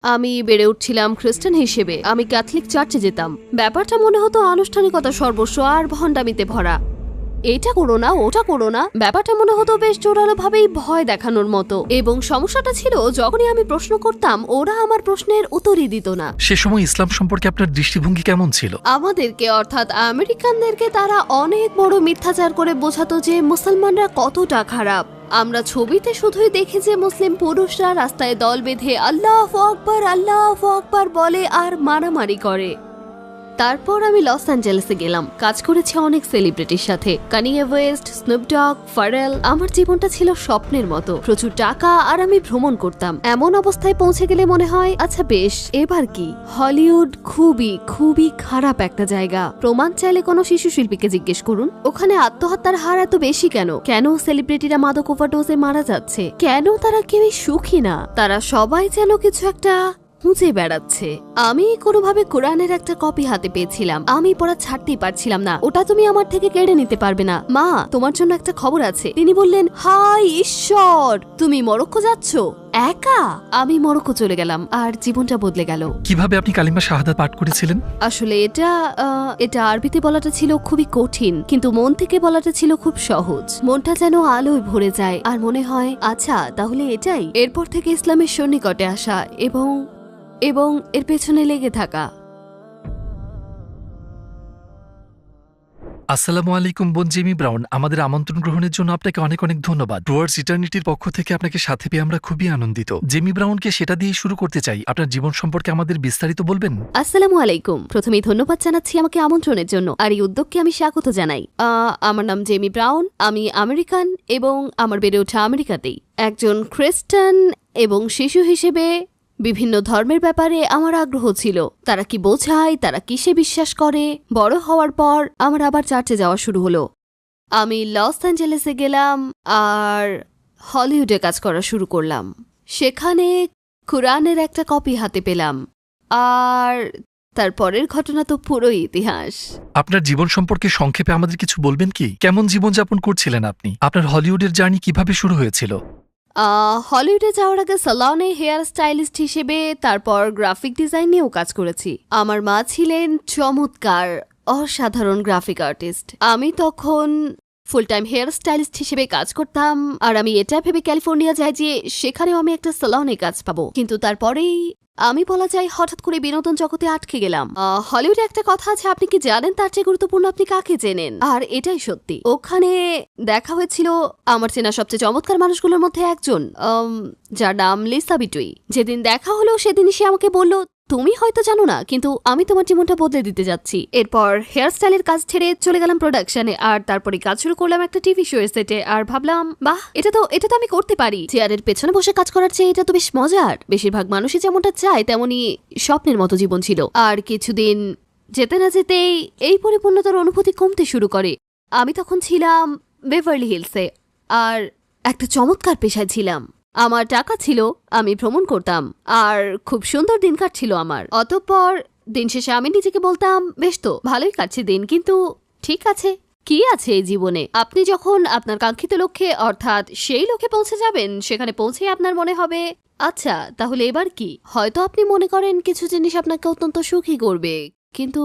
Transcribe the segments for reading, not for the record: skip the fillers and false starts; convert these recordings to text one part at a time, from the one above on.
আমি বেড়ে উঠছিলাম খ্রিস্টান হিসেবে। আমি ক্যাথলিক চার্চে যেতাম। ব্যাপারটা মনে হতো আনুষ্ঠানিকতা সর্বস্ব আর ভণ্ডামিতে ভরা। এটা করো না, ওটা করো না, ব্যাপারটা মনে হতো বেশ জোরালো ভাবেই ভয় দেখানোর মতো। এবং সমস্যাটা ছিল, যখনই আমি প্রশ্ন করতাম ওরা আমার প্রশ্নের উত্তরই দিত না। সে সময় ইসলাম সম্পর্কে আপনার দৃষ্টিভঙ্গি কেমন ছিল? আমাদেরকে, অর্থাৎ আমেরিকানদেরকে তারা অনেক বড় মিথ্যাচার করে বোঝাতো যে মুসলমানরা কতটা খারাপ। আমরা ছবিতে শুধুই দেখি যে মুসলিম পুরুষরা রাস্তায় দল বেঁধে আল্লাহু আকবার বলে আর মারামারি করে। তারপর আমি লস অ্যাঞ্জেলেসে গেলাম, কাজ করেছি অনেক সেলিব্রিটির সাথে, কানিয়ে ওয়েস্ট, স্নুপ ডগ, ফারেল। আমার জীবনটা ছিল স্বপ্নের মতো, প্রচুর টাকা, আর আমি ভ্রমণ করতাম। এমন অবস্থায় পৌঁছে গেলে মনে হয় আচ্ছা বেশ, এবার কি? হলিউড খুবই খুবই খারাপ একটা জায়গা। প্রমাণ চাইলে কোনো শিশু শিল্পীকে জিজ্ঞেস করুন, ওখানে আত্মহত্যার হার এত বেশি কেন? কেন সেলিব্রিটিরা মাদক ওভারডোজে মারা যাচ্ছে? কেন তারা কেউই সুখী না? তারা সবাই যেন কিছু একটা খুঁজে বেড়াচ্ছে। আমি কোনোভাবে কোরআনের একটা কপি হাতে পেয়েছিলাম, আমি পড়া ছাড়তেই পারছিলাম না। ওটা তুমি আমার থেকে কেড়ে নিতে পারবে না। মা, তোমার জন্য একটা খবর আছে। তিনি বললেন, হায় ঈশ্বর, তুমি মরক্কো যাচ্ছ একা? আমি মরক্কো চলে গেলাম আর জীবনটা বদলে গেল। কিভাবে আপনি কালিমা শাহাদাত পাঠ করেছিলেন? আসলে এটা আরবিতে বলাটা ছিল খুবই কঠিন, কিন্তু মন থেকে বলাটা ছিল খুব সহজ। মনটা যেন আলোয় ভরে যায় আর মনে হয় আচ্ছা তাহলে এটাই। এরপর থেকে ইসলামের সন্নিকটে আসা এবং এর পেছনে লেগে থাকা। আসসালামু আলাইকুম বোন জেমি ব্রাউন, আমাদের আমন্ত্রণ গ্রহণের জন্য আপনাকে অনেক অনেক ধন্যবাদ। টুয়ার্ডস ইটার্নিটির পক্ষ থেকে আপনাকে সাথে পেয়ে আমরা খুবই আনন্দিত। জেমি ব্রাউনকে সেটা দিয়ে শুরু করতে চাই। আপনার জীবন সম্পর্কে আমাদের বিস্তারিত বলবেন? আসসালামু আলাইকুম। প্রথমেই ধন্যবাদ জানাচ্ছি আমাকে আমন্ত্রণের জন্য, আর এই উদ্যোগকে আমি স্বাগত জানাই। আমার নাম জেমি ব্রাউন, আমি আমেরিকান এবং আমার বেড়ে ওঠা আমেরিকাতেই। একজন খ্রিস্টান এবং শিশু হিসেবে বিভিন্ন ধর্মের ব্যাপারে আমার আগ্রহ ছিল। তারা কি বোঝায়, তারা কিসে বিশ্বাস করে। বড় হওয়ার পর আমার আবার চার্চে যাওয়া শুরু হলো। আমি লস অ্যাঞ্জেলেসে গেলাম আর হলিউডে কাজ করা শুরু করলাম। সেখানে কোরআনের একটা কপি হাতে পেলাম, আর তারপরের ঘটনা তো পুরোই ইতিহাস। আপনার জীবন সম্পর্কে সংক্ষেপে আমাদের কিছু বলবেন কি? কেমন জীবনযাপন করছিলেন আপনি? আপনার হলিউডের জার্নি কিভাবে শুরু হয়েছিল? হলিউডে যাওয়ার আগে সালনে হেয়ার স্টাইলিস্ট হিসেবে, তারপর গ্রাফিক ডিজাইন নিয়েও কাজ করেছি। আমার মা ছিলেন চমৎকার অসাধারণ গ্রাফিক আর্টিস্ট। আমি তখন ফুল টাইম হেয়ার স্টাইলিস্ট হিসেবে কাজ করতাম, আর আমি এটা ভেবে ক্যালিফোর্নিয়া যাই যে সেখানেও আমি একটা সালনে কাজ পাবো। কিন্তু তারপরেই আমি বলা যায় হঠাৎ করে বিনোদন জগতে আটকে গেলাম। হলিউডে একটা কথা আছে, আপনি কি জানেন তার চেয়ে গুরুত্বপূর্ণ আপনি কাকে চেনেন? আর এটাই সত্যি। ওখানে দেখা হয়েছিল আমার চেনা সবচেয়ে চমৎকার মানুষগুলোর মধ্যে একজন, যার নাম লিসা বিটুই। যেদিন দেখা হলো সেদিনই সে আমাকে বলল, তুমি হয়তো জানো না, কিন্তু আমি তোমার জীবনটা বদলে দিতে যাচ্ছি। এরপর হেয়ার স্টাইলের কাজ ছেড়ে চলে গেলাম প্রোডাকশনে, আর তারপরে কাজ শুরু করলাম একটা টিভি শো এর সেটে। আর ভাবলাম, বাহ, এটা তো আমি করতে পারি। চেয়ারের পেছনে বসে কাজ করার চেয়ে এটা তো বেশ মজার। বেশিরভাগ মানুষই যেমনটা চায় তেমনি স্বপ্নের মতো জীবন ছিল। আর কিছুদিন যেতে না যেতেই এই পরিপূর্ণতার অনুভূতি কমতে শুরু করে। আমি তখন ছিলাম বেভারলি হিলসে, আর একটা চমৎকার পেশায় ছিলাম। আমার টাকা ছিল, আমি ভ্রমণ করতাম, আর খুব সুন্দর দিন কাটছিল আমার। অতঃপর দিন শেষে আমি নিজেকে বলতাম, বেশ তো ভালোই কাটছে দিন, কিন্তু ঠিক আছে, কি আছে এই জীবনে? আপনি যখন আপনার কাঙ্ক্ষিত লক্ষ্যে, অর্থাৎ সেই লক্ষ্যে পৌঁছে যাবেন, সেখানে পৌঁছে আপনার মনে হবে আচ্ছা তাহলে এবার কি? হয়তো আপনি মনে করেন কিছু জিনিস আপনাকে অত্যন্ত সুখী করবে, কিন্তু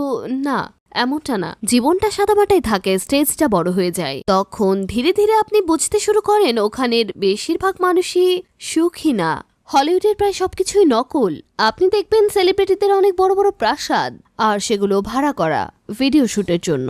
না, এমনটা না। জীবনটা সাদামাটাই থাকে, স্টেজটা বড় হয়ে যায়। তখন ধীরে ধীরে আপনি বুঝতে শুরু করেন ওখানের বেশিরভাগ মানুষই সুখী না। হলিউডের প্রায় সবকিছুই নকল। আপনি দেখবেন সেলিব্রিটিদের অনেক বড় বড় প্রাসাদ, আর সেগুলো ভাড়া করা ভিডিও শুটের জন্য।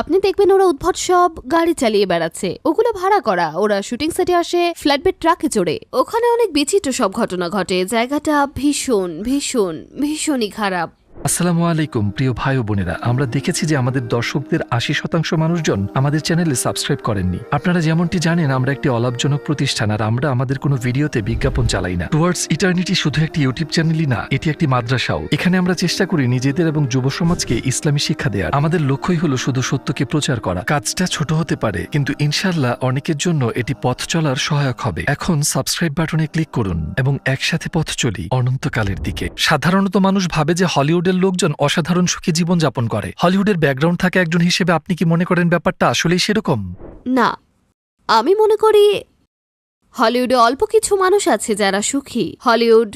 আপনি দেখবেন ওরা উদ্ভট সব গাড়ি চালিয়ে বেড়াচ্ছে, ওগুলো ভাড়া করা। ওরা শুটিং সেটে আসে ফ্ল্যাটবেড ট্রাকে চড়ে। ওখানে অনেক বিচিত্র সব ঘটনা ঘটে। জায়গাটা ভীষণ ভীষণ ভীষণই খারাপ। আসসালামু আলাইকুম প্রিয় ভাই ও বোনেরা, আমরা দেখেছি যে আমাদের দর্শকদের ৮০% মানুষজন আমাদের চ্যানেলে সাবস্ক্রাইব করেননি। আপনারা যেমনটি জানেন, আমরা একটি অলাভজনক প্রতিষ্ঠান, আর আমরা আমাদের কোনো ভিডিওতে বিজ্ঞাপন চালাই না। টুয়ার্ডস ইটার্নিটি শুধু একটি ইউটিউব চ্যানেলই না, এটি একটি মাদ্রাসাও। এখানে আমরা চেষ্টা করি নিজেদের এবং যুব সমাজকে ইসলামী শিক্ষা দেওয়ার। আমাদের লক্ষ্যই হলো শুধু সত্যকে প্রচার করা। কাজটা ছোট হতে পারে, কিন্তু ইনশাআল্লাহ অনেকের জন্য এটি পথ চলার সহায়ক হবে। এখন সাবস্ক্রাইব বাটনে ক্লিক করুন এবং একসাথে পথ চলি অনন্তকালের দিকে। সাধারণত মানুষ ভাবে যে হলিউডের লোকজন অসাধারণ সুখী জীবন যাপন করে। হলিউডের ব্যাকগ্রাউন্ড থাকে একজন হিসেবে আপনি কি মনে করেন ব্যাপারটা আসলেই সেরকম? না, আমি মনে করি হলিউডে অল্প কিছু মানুষ আছে যারা সুখী। হলিউড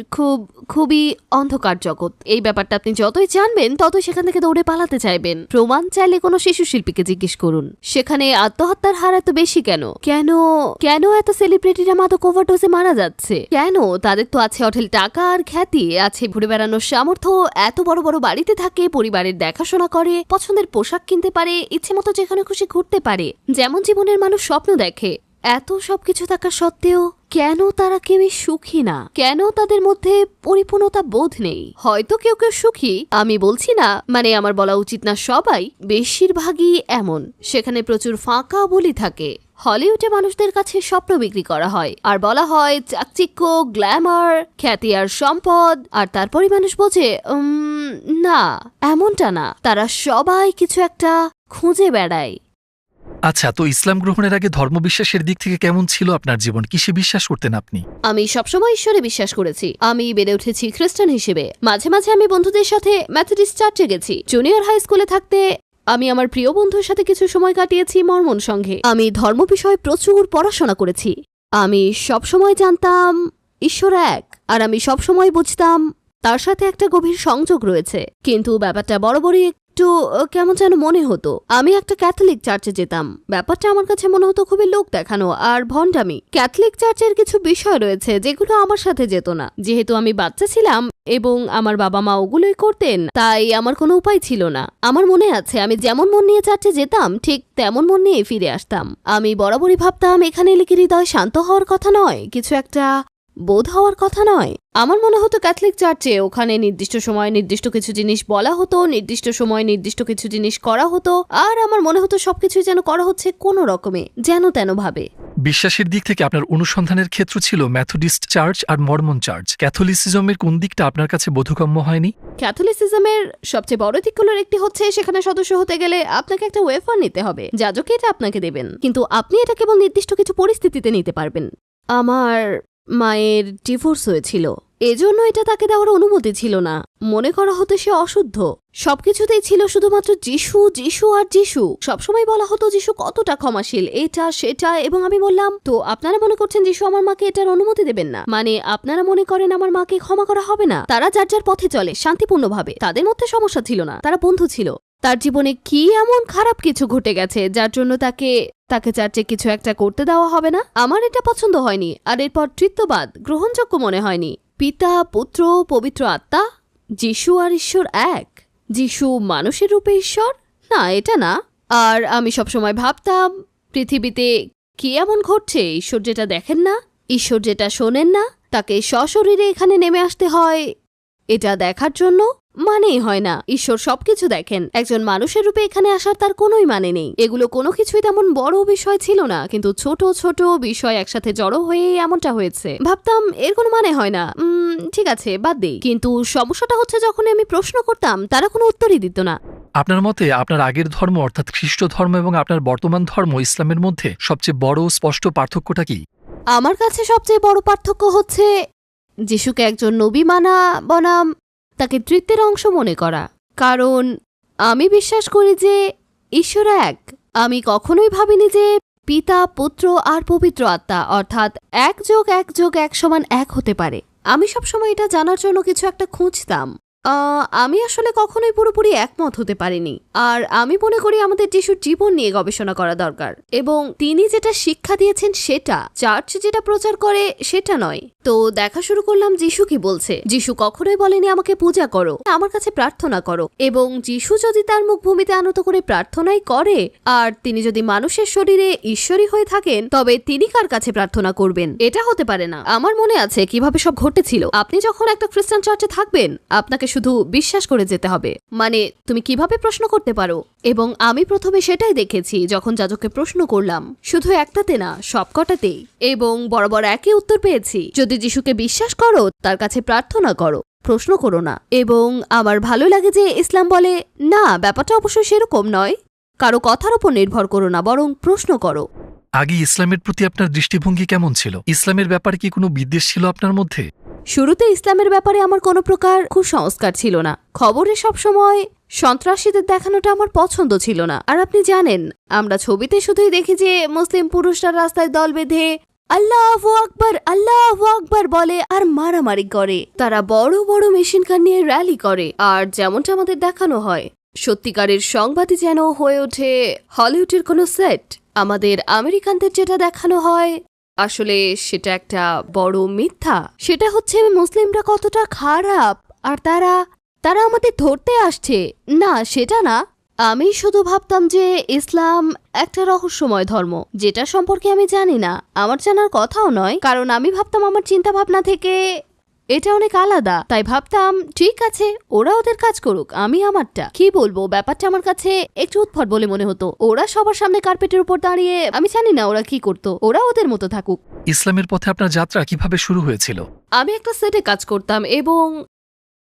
খুবই অন্ধকার জগৎ। এই ব্যাপারটা আপনি যতই জানবেন ততই সেখান থেকে দৌড়ে পালাতে চাইবেন। প্রমাণ চাইলে কোনো শিশু শিল্পীকে জিজ্ঞেস করুন, সেখানে আত্মহত্যার হার এত বেশি কেন? কেন এত সেলিব্রিটিরা মাদক ওভারডোজে মারা যাচ্ছে? কেন? তাদের তো আছে অঢেল টাকা আর খ্যাতি, আছে ঘুরে বেড়ানোর সামর্থ্য, এত বড় বড় বাড়িতে থাকে, পরিবারের দেখাশোনা করে, পছন্দের পোশাক কিনতে পারে, ইচ্ছে মতো যেখানে খুশি ঘুরতে পারে, যেমন জীবনের মানুষ স্বপ্ন দেখে। এত সবকিছু থাকা সত্ত্বেও কেন তারা কেউই সুখী না? কেন তাদের মধ্যে পরিপূর্ণতা বোধ নেই? হয়তো কেউ কেউ সুখী, আমি বলছি না, মানে আমার বলা উচিত না সবাই, বেশিরভাগই এমন। সেখানে প্রচুর ফাঁকা বলি থাকে। হলিউডে মানুষদের কাছে স্বপ্ন বিক্রি করা হয় আর বলা হয় চাকচিক্য, গ্ল্যামার, খ্যাতি আর সম্পদ, আর তারপরে মানুষ বোঝে না, এমনটা না। তারা সবাই কিছু একটা খুঁজে বেড়ায়। আচ্ছা, তো ইসলাম গ্রহণের আগে ধর্মবিশ্বাসের দিক থেকে কেমন ছিল আপনার জীবন? কিসে বিশ্বাস করতেন আপনি? আমি সবসময় ঈশ্বরে বিশ্বাস করেছি। আমি বেড়ে উঠেছি খ্রিস্টান হিসেবে। মাঝে মাঝে আমি বন্ধুদের সাথে মেথডিস্ট চার্চে গেছি। জুনিয়র হাই স্কুলে থাকতে আমি আমার প্রিয় বন্ধুর সাথে কিছু সময় কাটিয়েছি মর্মন সংঘে। আমি ধর্ম বিষয়ে প্রচুর পড়াশোনা করেছি। আমি সবসময় জানতাম ঈশ্বর এক, আর আমি সবসময় বুঝতাম তার সাথে একটা গভীর সংযোগ রয়েছে। কিন্তু ব্যাপারটা বরাবরই একটু কেমন যেন মনে হতো। আমি একটা ক্যাথলিক চার্চে যেতাম। ব্যাপারটা আমার কাছে মনে হতো খুবই লোক দেখানো আর ভণ্ডামি। ক্যাথলিক চার্চের কিছু বিষয় রয়েছে যেগুলো আমার সাথে যেত না। যেহেতু আমি বাচ্চা ছিলাম এবং আমার বাবা মা ওগুলোই করতেন, তাই আমার কোনো উপায় ছিল না। আমার মনে আছে আমি যেমন মন নিয়ে চার্চে যেতাম ঠিক তেমন মন নিয়ে ফিরে আসতাম। আমি বরাবরই ভাবতাম এখানে এলে কি হৃদয় শান্ত হওয়ার কথা নয়, কিছু একটা বোধ হওয়ার কথা নয়। আমার মনে হতো ক্যাথলিক চার্চে ওখানে নির্দিষ্ট সময়ে নির্দিষ্ট কিছু জিনিস বলা হতো, নির্দিষ্ট সময়ে নির্দিষ্ট কিছু জিনিস করা হতো, আর আমার মনে হতো সবকিছুই যেন করা হচ্ছে কোনো রকমে, যেন তেন ভাবে। বিশ্বাসের দিক থেকে আপনার অনুসন্ধানের ক্ষেত্র ছিল মেথডিস্ট চার্চ আর মর্মন চার্চ। ক্যাথলিসিজমের কোন দিকটা আপনার কাছে বোধগম্য হয়নি? ক্যাথলিসিজমের সবচেয়ে বড় দিকগুলোর একটি হচ্ছে সেখানে সদস্য হতে গেলে আপনাকে একটা ওয়েফার নিতে হবে। যাজক এটা আপনাকে দেবেন, কিন্তু আপনি এটা কেবল নির্দিষ্ট কিছু পরিস্থিতিতে নিতে পারবেন। আমার মায়ের ডিভোর্স হয়েছিল, এজন্য এটা তাকে দেওয়ার অনুমতি ছিল না। মনে করা হতো সে অশুদ্ধ। সবকিছুতেই ছিল শুধুমাত্র যিশু, যিশু আর যিশু। সবসময় বলা হতো যিশু কতটা ক্ষমাশীল, এটা সেটা। এবং আমি বললাম, তো আপনারা মনে করছেন যিশু আমার মাকে এটার অনুমতি দেবেন না? মানে আপনারা মনে করেন আমার মাকে ক্ষমা করা হবে না? তারা যার যার পথে চলে শান্তিপূর্ণভাবে, তাদের মধ্যে সমস্যা ছিল না, তারা বন্ধু ছিল। তার জীবনে কি এমন খারাপ কিছু ঘটে গেছে যার জন্য তাকে চার্চে কিছু একটা করতে দেওয়া হবে না? আমার এটা পছন্দ হয়নি। আর এরপর তৃত্ববাদ গ্রহণযোগ্য মনে হয়নি। পিতা, পুত্র, পবিত্র আত্মা, যিশু আর ঈশ্বর এক। যিশু মানুষের রূপে ঈশ্বর? না, এটা না। আর আমি সবসময় ভাবতাম পৃথিবীতে কি এমন ঘটছে ঈশ্বর যেটা দেখেন না, ঈশ্বর যেটা শোনেন না, তাকে সশরীরে এখানে নেমে আসতে হয় এটা দেখার জন্য? মানেই হয় না। ঈশ্বর সবকিছু দেখেন, একজন মানুষের রূপে এখানে আসার তার কোনোই মানে নেই। এগুলো কোনো কিছুই তেমন বড় বিষয় ছিল না, কিন্তু ছোট ছোট বিষয় একসাথে জড়ো হয়ে এমনটা হয়েছে। ভাবতাম এর কোনো মানে হয় না, ঠিক আছে বাদ দেই। কিন্তু সমস্যাটা হচ্ছে যখন আমি প্রশ্ন করতাম তারা কোনো উত্তরই দিত না। আপনার মতে আপনার আগের ধর্ম অর্থাৎ খ্রিস্ট ধর্ম এবং আপনার বর্তমান ধর্ম ইসলামের মধ্যে সবচেয়ে বড় স্পষ্ট পার্থক্যটা কি? আমার কাছে সবচেয়ে বড় পার্থক্য হচ্ছে যিশুকে একজন নবী মানা বনাম তাকে তৃতীয়ের অংশ মনে করা। কারণ আমি বিশ্বাস করি যে ঈশ্বর এক। আমি কখনোই ভাবিনি যে পিতা, পুত্র আর পবিত্র আত্মা অর্থাৎ 1+1+1=1 হতে পারে। আমি সবসময় এটা জানার জন্য কিছু একটা খুঁজতাম। আমি আসলে কখনোই পুরোপুরি একমত হতে পারিনি। আর আমি মনে করি আমাদের যিশুর জীবন নিয়ে গবেষণা করা দরকার, এবং তিনি যেটা শিক্ষা দিয়েছেন সেটা, চার্চ যেটা প্রচার করে সেটা নয়। তো দেখা শুরু করলাম যিশু কি বলছে। যিশু কখনোই বলেনি আমাকে পূজা করো, আমার কাছে প্রার্থনা করো। এবং যিশু যদি তার মুখভূমিতে আনত করে প্রার্থনাই করে, আর তিনি যদি মানুষের শরীরে ঈশ্বরী হয়ে থাকেন, তবে তিনি কার কাছে প্রার্থনা করবেন? এটা হতে পারে না। আমার মনে আছে কিভাবে সব ঘটেছিল। আপনি যখন একটা খ্রিস্টান চার্চে থাকবেন, আপনাকে শুধু বিশ্বাস করে যেতে হবে। মানে তুমি কিভাবে প্রশ্ন করতে পারো? এবং আমি প্রথমে সেটাই দেখেছি যখন যাজককে প্রশ্ন করলাম, শুধু একটাতে না, সবকটাতেই, এবং বরাবর একই উত্তর পেয়েছি। যদি যিশুকে বিশ্বাস করো, তার কাছে প্রার্থনা করো, প্রশ্ন করো না। এবং আমার ভালো লাগে যে ইসলাম বলে না, ব্যাপারটা অবশ্যই সেরকম নয়। কারো কথার উপর নির্ভর করো না, বরং প্রশ্ন করো। আগে ইসলামের প্রতি আপনার দৃষ্টিভঙ্গি কেমন ছিল? ইসলামের ব্যাপারে কি কোনো বিদ্বেষ ছিল আপনার মধ্যে? শুরুতে ইসলামের ব্যাপারে আমার কোনো প্রকার কুসংস্কার ছিল না। খবরে সবসময় সন্ত্রাসীদের দেখানোটা আমার পছন্দ ছিল না। আর আপনি জানেন, আমরা ছবিতে শুধুই দেখি যে মুসলিম পুরুষরা রাস্তায় দল বেঁধে আল্লাহু আকবার বলে আর মারামারি করে। তারা বড় বড় মেশিন গান নিয়ে র্যালি করে। আর যেমনটা আমাদের দেখানো হয়, সত্যিকারের সংবাদই যেন হয়ে ওঠে হলিউডের কোনো সেট। আমাদের আমেরিকানদের যেটা দেখানো হয় আসলে সেটা একটা বড় মিথ্যা। সেটা হচ্ছে মুসলিমরা কতটা খারাপ আর তারা আমাদের ধরতে আসছে। না, সেটা না। আমি শুধু ভাবতাম যে ইসলাম একটা রহস্যময় ধর্ম, যেটা সম্পর্কে আমি জানি না, আমার জানার কথাও নয়। কারণ আমি ভাবতাম আমার চিন্তা ভাবনা থেকে এটা অনেক আলাদা। তাই ভাবতাম ঠিক আছে, ওরা ওদের কাজ করুক, আমি আমারটা। কি বলবো, ব্যাপারটা আমার কাছে একটু উদ্ভট বলে মনে হতো। ওরা সবার সামনে কার্পেটের উপর দাঁড়িয়ে, আমি জানি না ওরা কি করতো, ওরা ওদের মতো থাকুক। ইসলামের পথে আপনার যাত্রা কিভাবে শুরু হয়েছিল? আমি একটা সেটে কাজ করতাম এবং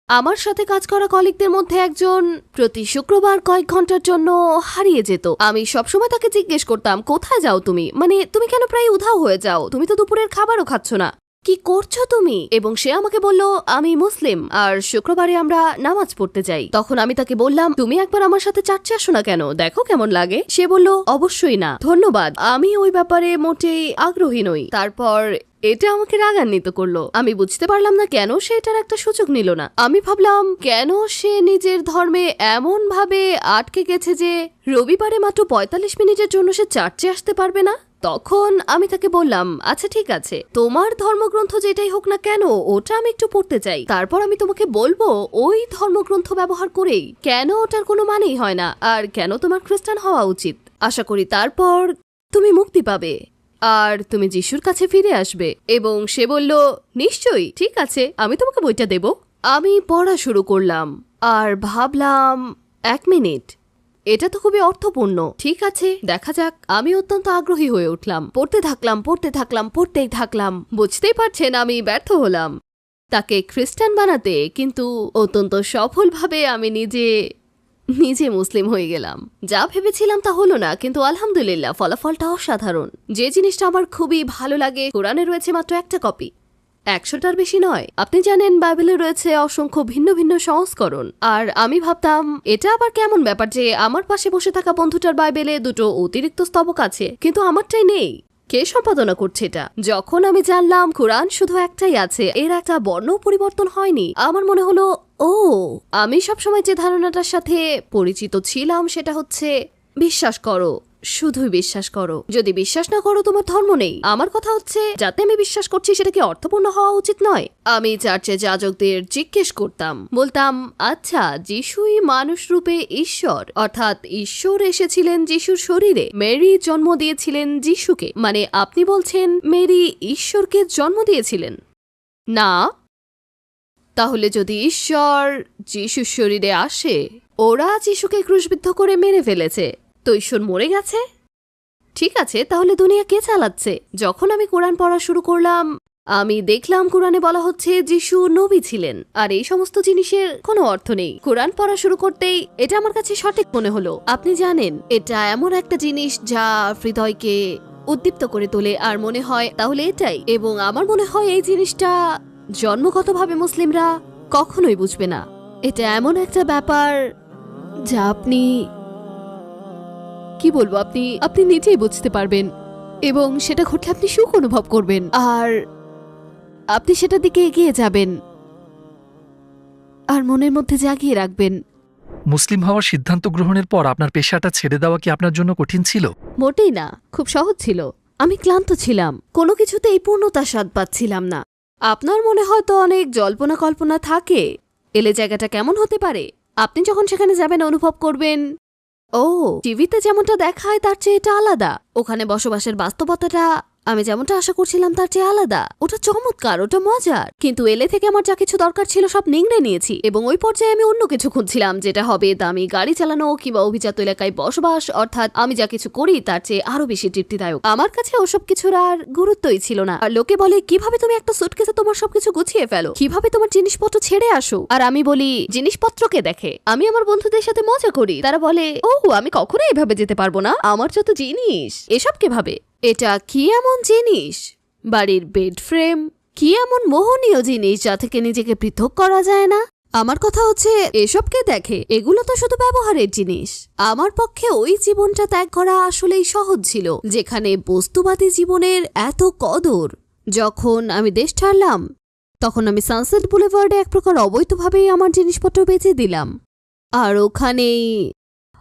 আমার সাথে কাজ করা কলিগদের মধ্যে একজন প্রতি শুক্রবার কয়েক ঘন্টার জন্য হারিয়ে যেত। আমি সবসময় তাকে জিজ্ঞেস করতাম, কোথায় যাও তুমি? মানে তুমি কেন প্রায় উধাও হয়ে যাও? তুমি তো দুপুরের খাবারও খাচ্ছ না, কি করছো তুমি? এবং সে আমাকে বলল, আমি মুসলিম আর শুক্রবারে আমরা নামাজ পড়তে যাই। তখন আমি তাকে বললাম, তুমি একবার আমার সাথে চার্চে আসো না কেন, দেখো কেমন লাগে। সে বলল, অবশ্যই না, ধন্যবাদ, আমি ওই ব্যাপারে মোটেই আগ্রহী নই। তারপর এটা আমাকে রাগান্বিত করলো। আমি বুঝতে পারলাম না কেন সে এটার একটা সুযোগ নিল না। আমি ভাবলাম কেন সে নিজের ধর্মে এমন ভাবে আটকে গেছে যে রবিবারে মাত্র ৪৫ মিনিটের জন্য সে চার্চে আসতে পারবে না। তখন আমি তাকে বললাম, আচ্ছা ঠিক আছে, তোমার ধর্মগ্রন্থ যেটাই হোক না কেন, ওটা আমি একটু পড়তে চাই। তারপর আমি তোমাকে বলবো ওই ধর্মগ্রন্থ ব্যবহার করেই কেন ওটার কোনো মানেই হয় না আর কেন তোমার খ্রিস্টান হওয়া উচিত। আশা করি তারপর তুমি মুক্তি পাবে আর তুমি যিশুর কাছে ফিরে আসবে। এবং সে বলল, নিশ্চয়ই, ঠিক আছে, আমি তোমাকে বইটা দেব। আমি পড়া শুরু করলাম আর ভাবলাম, ১ মিনিট, এটা তো খুবই অর্থপূর্ণ। ঠিক আছে, দেখা যাক। আমি অত্যন্ত আগ্রহী হয়ে উঠলাম, পড়তেই থাকলাম। বুঝতেই পারছেন আমি ব্যর্থ হলাম তাকে খ্রিস্টান বানাতে, কিন্তু অত্যন্ত সফলভাবে আমি নিজে মুসলিম হয়ে গেলাম। যা ভেবেছিলাম তা হলো না, কিন্তু আলহামদুলিল্লাহ ফলাফলটা অসাধারণ। যে জিনিসটা আমার খুবই ভালো লাগে, কোরআনে রয়েছে মাত্র একটা কপি, ১০০টার বেশি নয়। আপনি জানেন বাইবেলে রয়েছে অসংখ্য ভিন্ন ভিন্ন সংস্করণ। আর আমি ভাবতাম এটা আবার কেমন ব্যাপার যে আমার পাশে বসে থাকা বন্ধুটার বাইবেলে 2টো অতিরিক্ত স্তবক আছে, কিন্তু আমারটাই নেই। কে সম্পাদনা করছে এটা? যখন আমি জানলাম কোরআন শুধু একটাই আছে, এর একটা বর্ণ পরিবর্তন হয়নি, আমার মনে হলো, ও, আমি সবসময় যে ধারণাটার সাথে পরিচিত ছিলাম সেটা হচ্ছে বিশ্বাস করো, শুধুই বিশ্বাস করো। যদি বিশ্বাস না করো তোমার ধর্ম নেই। আমার কথা হচ্ছে, যাতে আমি বিশ্বাস করছি সেটা কি অর্থপূর্ণ হওয়া উচিত নয়? আমি চার্চে যাজকদের জিজ্ঞেস করতাম, বলতাম, আচ্ছা, যিশুই মানুষ রূপে ঈশ্বর, অর্থাৎ ঈশ্বর এসেছিলেন যিশুর শরীরে, মেরি জন্ম দিয়েছিলেন যিশুকে, মানে আপনি বলছেন মেরি ঈশ্বরকে জন্ম দিয়েছিলেন? না। তাহলে যদি ঈশ্বর যিশুর শরীরে আসে, ওরা যিশুকে ক্রুশবিদ্ধ করে মেরে ফেলেছে, তো ঈশ্বর মরে গেছে? ঠিক আছে, তাহলে দুনিয়া কে চালাচ্ছে? যখন আমি কোরআন পড়া শুরু করলাম, আমি দেখলাম কোরআনে বলা হচ্ছে যিশু নবী ছিলেন, আর এই সমস্ত জিনিসের কোনো অর্থ নেই। কোরআন পড়া শুরু করতেই এটা আমার কাছে সঠিক মনে হলো। আপনি জানেন, এটা এমন একটা জিনিস যা হৃদয়কে উদ্দীপ্ত করে তোলে আর মনে হয় তাহলে এটাই। এবং আমার মনে হয় এই জিনিসটা জন্মগতভাবে মুসলিমরা কখনোই বুঝবে না। এটা এমন একটা ব্যাপার যা আপনি কি বলবো, আপনি নিজেই বুঝতে পারবেন এবং সেটা ঘটলে আপনি সুখ অনুভব করবেন আর আপনি সেটার দিকে এগিয়ে যাবেন আর মনের মধ্যে জাগিয়ে রাখবেন। মুসলিম হওয়ার সিদ্ধান্ত গ্রহণের পর আপনার পেশাটা ছেড়ে দেওয়া কি আপনার জন্য কঠিন ছিল? মোটেই না, খুব সহজ ছিল। আমি ক্লান্ত ছিলাম, কোনো কিছুতেই পূর্ণতার স্বাদ পাচ্ছিলাম না। আপনার মনে হয়তো অনেক জল্পনা কল্পনা থাকে, এলে জায়গাটা কেমন হতে পারে। আপনি যখন সেখানে যাবেন অনুভব করবেন, ও, টিভিতে যেমনটা দেখায় তার চেয়ে এটা আলাদা। ওখানে বসবাসের বাস্তবতাটা আমি যেমনটা আশা করছিলাম তার চেয়ে আলাদা। ওটা চমৎকার, ওটা মজার। কিন্তু এলে থেকে আমার যা কিছু দরকার ছিল সব নিংড়ে নিয়েছি এবং ওই পর্যায়ে আমি অন্য কিছু খুঁজছিলাম, যেটা হবে দামি গাড়ি চালানো কিংবা অভিজাত এলাকায় বসবাস, অর্থাৎ আমি যা কিছু করি তার চেয়ে আরো বেশি তৃপ্তিদায়ক। আমার কাছে ওসব কিছুর আর গুরুত্বই ছিল না। আর লোকে বলে, কিভাবে তুমি একটা সুটকেসে তোমার সবকিছু গুছিয়ে ফেলো, কিভাবে তোমার জিনিসপত্র ছেড়ে আসো? আর আমি বলি, জিনিসপত্রকে দেখে আমি আমার বন্ধুদের সাথে মজা করি। তারা বলে, ও, আমি কখনো এভাবে যেতে পারবো না, আমার যত জিনিস, এসব কে ভাবে? এটা কি এমন জিনিস, বাড়ির বেড ফ্রেম, কি এমন মোহনীয় জিনিস যা থেকে নিজেকে পৃথক করা যায় না? আমার কথা হচ্ছে এসবকে দেখে, এগুলো তো শুধু ব্যবহারের জিনিস। আমার পক্ষে ওই জীবনটা ত্যাগ করা আসলেই সহজ ছিল, যেখানে বস্তুবাদী জীবনের এত কদর। যখন আমি দেশ ছাড়লাম তখন আমি সানসেট বুলেভার্ডে এক প্রকার অবৈধভাবেই আমার জিনিসপত্র বেচে দিলাম। আর ওখানেই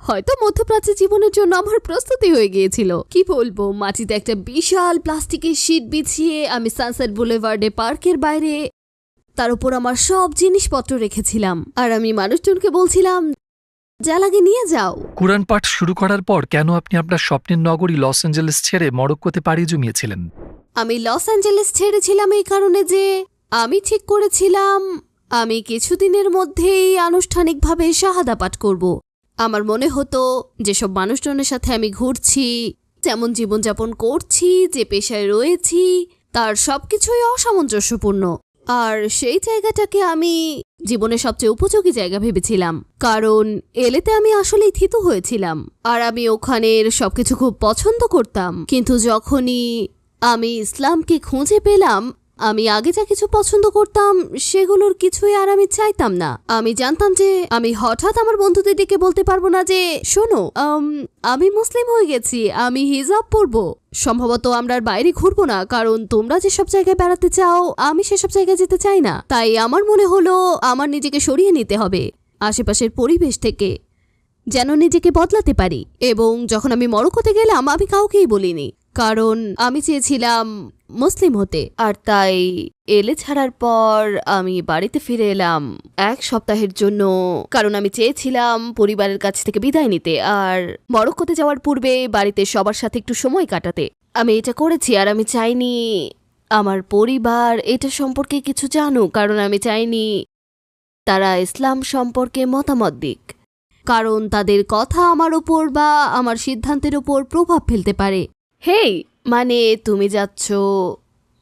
হয়তো মধ্যপ্রাচ্যের জীবনের জন্য আমার প্রস্তুতি হয়ে গিয়েছিল। কি বলবো, মাটিতে একটা বিশাল প্লাস্টিকের শীট বিছিয়ে আমি সানসেট বুলেভার্ডে পার্কের বাইরে তার উপর আমার সব জিনিসপত্র রেখেছিলাম। আর আমি মানুষজনকে বলছিলাম, যা লাগে নিয়ে যাও। কুরআন পাঠ শুরু করার পর কেন আপনি আপনার স্বপ্নের নগরী লস অ্যাঞ্জেলেস ছেড়ে মরক্কোতে পাড়ি জমিয়েছিলেন? আমি লস অ্যাঞ্জেলেস ছেড়েছিলাম এই কারণে যে আমি ঠিক করেছিলাম আমি কিছুদিনের মধ্যেই আনুষ্ঠানিকভাবে শাহাদা পাঠ করব। আমার মনে হতো যেসব মানুষজনের সাথে আমি ঘুরছি, যেমন জীবনযাপন করছি, যে পেশায় রয়েছি, তার সবকিছুই অসামঞ্জস্যপূর্ণ। আর সেই জায়গাটাকে আমি জীবনের সবচেয়ে উপযোগী জায়গা ভেবেছিলাম, কারণ এলেতে আমি আসলেই থিতু হয়েছিলাম। আর আমি ওখানের সবকিছু খুব পছন্দ করতাম। কিন্তু যখনই আমি ইসলামকে খুঁজে পেলাম, আমি আগে যা কিছু পছন্দ করতাম সেগুলোর কিছুই আর আমি চাইতাম না। আমি জানতাম যে আমি হঠাৎ আমার বন্ধুদের দিকে বলতে পারবো না যে শোনো, আমি মুসলিম হয়ে গেছি, আমি হিজাব পরবো। সম্ভবত আমরা আর বাইরে ঘুরবো না, কারণ তোমরা যেসব জায়গায় বেড়াতে চাও আমি সেসব জায়গায় যেতে চাই না। তাই আমার মনে হলো আমার নিজেকে সরিয়ে নিতে হবে আশেপাশের পরিবেশ থেকে, যেন নিজেকে বদলাতে পারি। এবং যখন আমি মরক্কোতে গেলাম আমি কাউকেই বলিনি, কারণ আমি চেয়েছিলাম মুসলিম হতে। আর তাই এলে ছাড়ার পর আমি বাড়িতে ফিরে এলাম 1 সপ্তাহের জন্য, কারণ আমি চেয়েছিলাম পরিবারের কাছ থেকে বিদায় নিতে আর মরক্কোতে যাওয়ার পূর্বে বাড়িতে সবার সাথে একটু সময় কাটাতে। আমি এটা করেছি, আর আমি চাইনি আমার পরিবার এটা সম্পর্কে কিছু জানুক, কারণ আমি চাইনি তারা ইসলাম সম্পর্কে মতামত দিক, কারণ তাদের কথা আমার ওপর বা আমার সিদ্ধান্তের ওপর প্রভাব ফেলতে পারে। হেই, মানে তুমি যাচ্ছ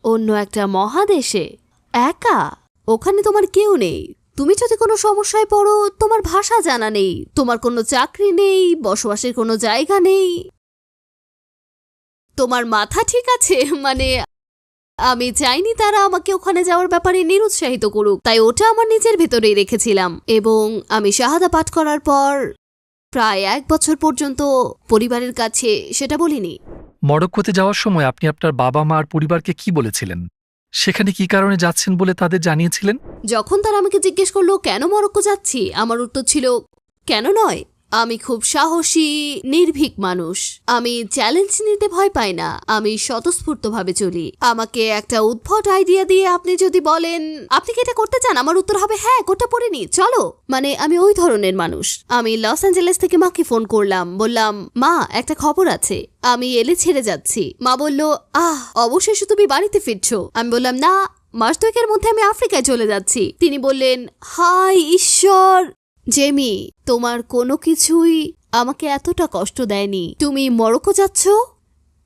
অন্য একটা মহাদেশে একা, ওখানে তোমার কেউ নেই। তুমি যদি কোনো সমস্যায় পড়ো, তোমার ভাষা জানা নেই, তোমার কোনো চাকরি নেই, বসবাসের কোনো জায়গা নেই, তোমার মাথা ঠিক আছে? মানে আমি চাইনি তারা আমাকে ওখানে যাওয়ার ব্যাপারে নিরুৎসাহিত করুক, তাই ওটা আমার নিজের ভেতরেই রেখেছিলাম। এবং আমি শাহাদা পাঠ করার পর প্রায় 1 বছর পর্যন্ত পরিবারের কাছে সেটা বলিনি। মরক্কোতে যাওয়ার সময় আপনি আপনার বাবা মা আর পরিবারকে কি বলেছিলেন? সেখানে কি কারণে যাচ্ছেন বলে তাদের জানিয়েছিলেন? যখন তারা আমাকে জিজ্ঞেস করলো কেন মরক্কো যাচ্ছি, আমার উত্তর ছিল কেন নয়, আমি খুব সাহসী নির্ভীক মানুষ। আমি চ্যালেঞ্জ নিতে ভয় পাই না, আমি স্বতঃস্ফূর্তভাবে চলি। আমাকে একটা উদ্ভট আইডিয়া দিয়ে আপনি যদি বলেন আপনি কি এটা করতে চান, আমার উত্তর হবে হ্যাঁ, কোটা পড়ে নি, চলো। মানে আমি ওই ধরনের মানুষ। আমি লস অ্যাঞ্জেলেস থেকে মাকে ফোন করলাম, বললাম মা একটা খবর আছে, আমি এলে ছেড়ে যাচ্ছি। মা বলল অবশেষে তুমি বাড়িতে ফিরছো। আমি বললাম না, মাস 2 মধ্যে আমি আফ্রিকায় চলে যাচ্ছি। তিনি বললেন হায় ঈশ্বর, জেমি তোমার কোনো কিছুই আমাকে এতটা কষ্ট দেয়নি। তুমি মরক্কো যাচ্ছ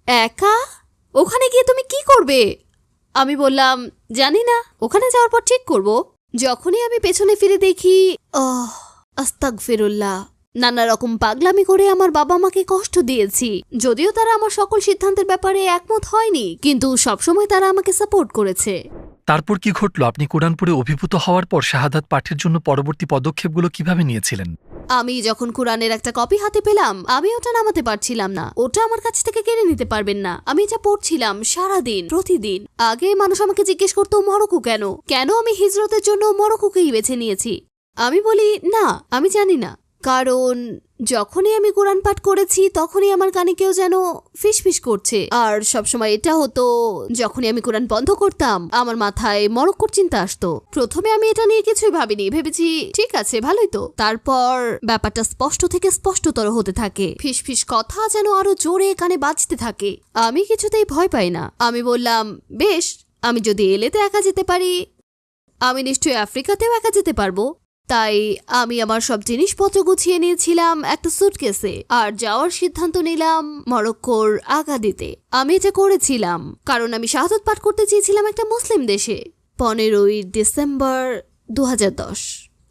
একা, ওখানে গিয়ে তুমি কি করবে? আমি বললাম জানি না, ওখানে যাওয়ার পর ঠিক করব। যখনই আমি পেছনে ফিরে দেখি আস্তাগফিরুল্লাহ, নানা রকম পাগলামি করে আমার বাবা মাকে কষ্ট দিয়েছি। যদিও তারা আমার সকল সিদ্ধান্তের ব্যাপারে একমত হয়নি, কিন্তু সবসময় তারা আমাকে সাপোর্ট করেছে। তারপর কি ঘটল? আপনি কোরআন পড়ে অভিভূত হওয়ার পর শাহাদাত পাঠের জন্য পরবর্তী পদক্ষেপগুলো কিভাবে নিয়েছিলেন? আমি যখন কোরআনের একটা কপি হাতে পেলাম, আমি ওটা নামাতে পারছিলাম না। ওটা আমার কাছ থেকে কেড়ে নিতে পারবেন না। আমি এটা পড়ছিলাম সারাদিন, প্রতিদিন। আগে মানুষ আমাকে জিজ্ঞেস করতো মরক্কো কেন, কেন আমি হিজরতের জন্য মরক্কোকেই বেছে নিয়েছি। আমি বলি না, আমি জানি না, কারণ যখনই আমি কোরআন পাঠ করেছি তখনই আমার কানে কেউ যেন ফিসফিস করছে। আর সবসময় এটা হতো যখনই আমি কোরআন বন্ধ করতাম আমার মাথায় মরক্কোর চিন্তা আসতো। প্রথমে আমি এটা নিয়ে কিছুই ভাবিনি, ভেবেছি ঠিক আছে ভালোই তো। তারপর ব্যাপারটা স্পষ্ট থেকে স্পষ্টতর হতে থাকে, ফিসফিস কথা যেন আরো জোরে কানে বাজতে থাকে। আমি কিছুতেই ভয় পাই না। আমি বললাম বেশ, আমি যদি এলেতে একা যেতে পারি, আমি নিশ্চয়ই আফ্রিকাতেও একা যেতে পারবো। তাই আমি আমার সব জিনিসপত্র গুছিয়ে নিয়েছিলাম একটা সুটকেসে, আর যাওয়ার সিদ্ধান্ত নিলাম মরক্কোর আগাদিতে। আমি এটা করেছিলাম কারণ আমি শাহাদাত পাঠ করতে চেয়েছিলাম একটা মুসলিম দেশে। 15ই ডিসেম্বর 2010